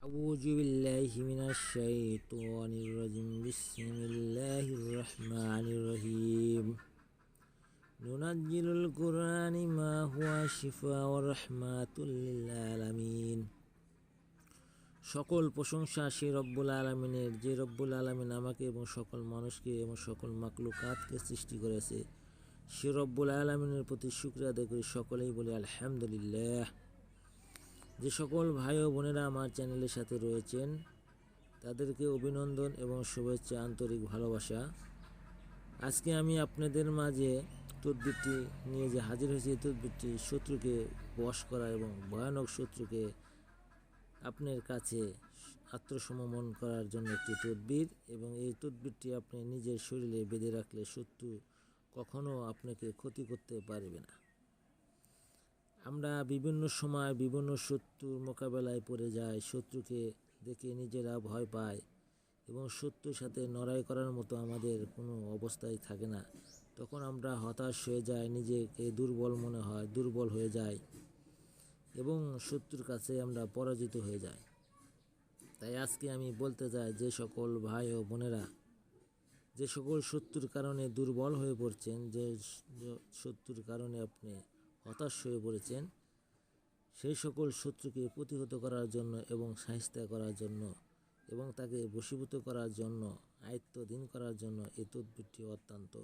আউযু বিল্লাহি মিনাশ শাইতানির রাজিম বিসমিল্লাহির রহমানির রহিম নুনাজ্জিলুল কুরআনি মা হুয়া শিফা ওয়া রাহমাতুল লিল আলামিন। সকল প্রশংসা সেই রব্বুল আলামিনের, যে রব্বুল আলামিন আমাকে এবং সকল মানুষকে এবং সকল মাখলুকাতকে সৃষ্টি করেছে। সে রব্বুল আলামিনের প্রতি শুকরিয়া আদায় করি। সকলেই বলি আলহামদুলিল্লাহ। যে সকল ভাই ও বোনেরা আমার চ্যানেলের সাথে রয়েছেন তাদেরকে অভিনন্দন এবং শুভেচ্ছা, আন্তরিক ভালোবাসা। আজকে আমি আপনাদের মাঝে তদবিরটি নিয়ে যে হাজির হয়েছি, এই তদবিরটি শত্রুকে বশ করা এবং ভয়ানক শত্রুকে আপনার কাছে আত্মসমর্পণ করার জন্য একটি তদবির, এবং এই তদবিরটি আপনি নিজের শরীরে বেঁধে রাখলে শত্রু কখনো আপনাকে ক্ষতি করতে পারবে না। আমরা বিভিন্ন সময় বিভিন্ন শত্রুর মোকাবেলায় পড়ে যাই, শত্রুকে দেখে নিজেরা ভয় পাই এবং শত্রুর সাথে লড়াই করার মতো আমাদের কোনো অবস্থাই থাকে না। তখন আমরা হতাশ হয়ে যাই, নিজেকে দুর্বল মনে হয়, দুর্বল হয়ে যাই এবং শত্রুর কাছে আমরা পরাজিত হয়ে যাই। তাই আজকে আমি বলতে চাই, যে সকল ভাই ও বোনেরা যে সকল শত্রুর কারণে দুর্বল হয়ে পড়ছেন, যে শত্রুর কারণে আপনি হতাশ হয়ে পড়েছেন, সেই সকল শত্রুকে প্রতিহত করার জন্য এবং শায়েস্তা করার জন্য এবং তাকে বশীভূত করার জন্য, আয়ত্তাধীন করার জন্য এই তদবিরটি অত্যন্ত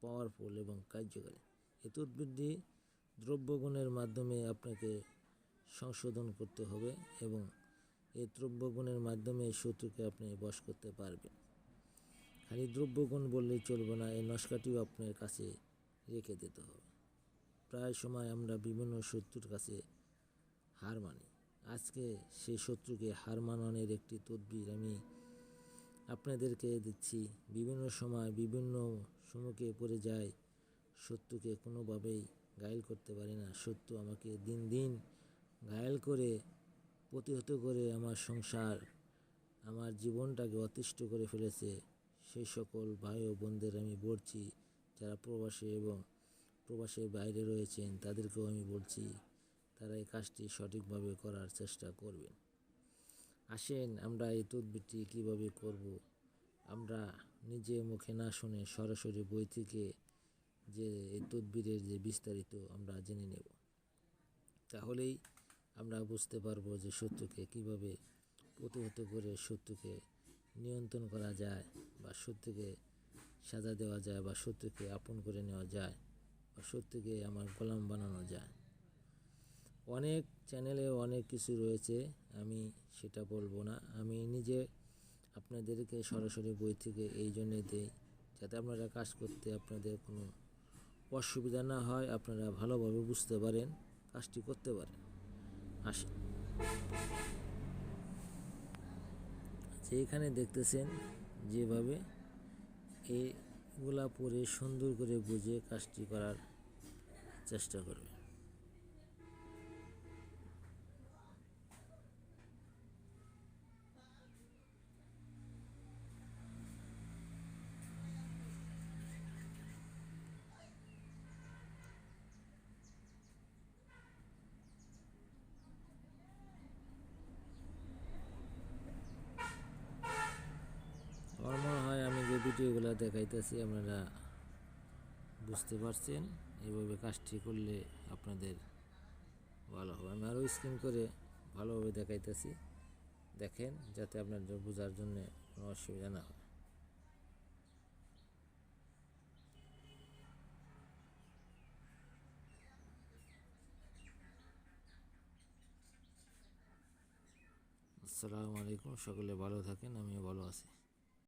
পাওয়ারফুল এবং কার্যকরী। এই তদবিরটি দ্রব্যগুণের মাধ্যমে আপনাকে সংশোধন করতে হবে এবং এই দ্রব্যগুণের মাধ্যমে শত্রুকে আপনি বশ করতে পারবেন। খালি দ্রব্যগুণ বললেই চলবে না, এই নস্কাটিও আপনার কাছে রেখে দিতে হবে। প্রায় সময় আমরা বিভিন্ন শত্রুর কাছে হার মানি। আজকে সেই শত্রুকে হার মানানোর একটি তদবির আমি আপনাদেরকে দিচ্ছি। বিভিন্ন সময় বিভিন্ন সম্মুখে পড়ে যায়, শত্রুকে কোনোভাবেই ঘায়েল করতে পারি না। শত্রু আমাকে দিন দিন ঘায়েল করে, প্রতিহত করে আমার সংসার, আমার জীবনটাকে অতিষ্ঠ করে ফেলেছে। সেই সকল ভাই ও বোনদের আমি বলছি, যারা প্রবাসী এবং প্রবাসের বাইরে রয়েছেন, তাদেরকেও আমি বলছি, তারা এই কাজটি সঠিকভাবে করার চেষ্টা করবেন। আসেন আমরা এই তদবিরটি কীভাবে করব, আমরা নিজে মুখে না শুনে সরাসরি বই থেকে যে এই তদবিরের যে বিস্তারিত আমরা জেনে নেব। তাহলেই আমরা বুঝতে পারবো যে শত্রুকে কীভাবে প্রতিহত করে শত্রুকে নিয়ন্ত্রণ করা যায়, বা শত্রুকে সাজা দেওয়া যায়, বা শত্রুকে আপন করে নেওয়া যায়, বা শত্রুকে আমার গোলাম বানানো যায়। অনেক চ্যানেলে অনেক কিছু রয়েছে, আমি সেটা বলবো না। আমি নিজে আপনাদেরকে সরাসরি বই থেকে এই জন্যে দেই, যাতে আপনারা কাজ করতে আপনাদের কোনো অসুবিধা না হয়, আপনারা ভালোভাবে বুঝতে পারেন, কাজটি করতে পারেন। আসেন, যেখানে দেখতেছেন যেভাবে এইগুলা পরে সুন্দর করে বুঝে কাজটি করার চেষ্টা করবে। আমার মনে হয় আমি যে ভিডিওগুলো দেখাইতেছি আপনারা বুঝতে পারছেন। এইভাবে কাজটি করলে আপনাদের ভালো হবে। আমি আরও স্ক্রিন করে ভালোভাবে দেখাইতেছি, দেখেন, যাতে আপনাদের বোঝার জন্য কোনো অসুবিধা না হয়। আসসালামু আলাইকুম, সকলে ভালো থাকেন, আমিও ভালো আছি।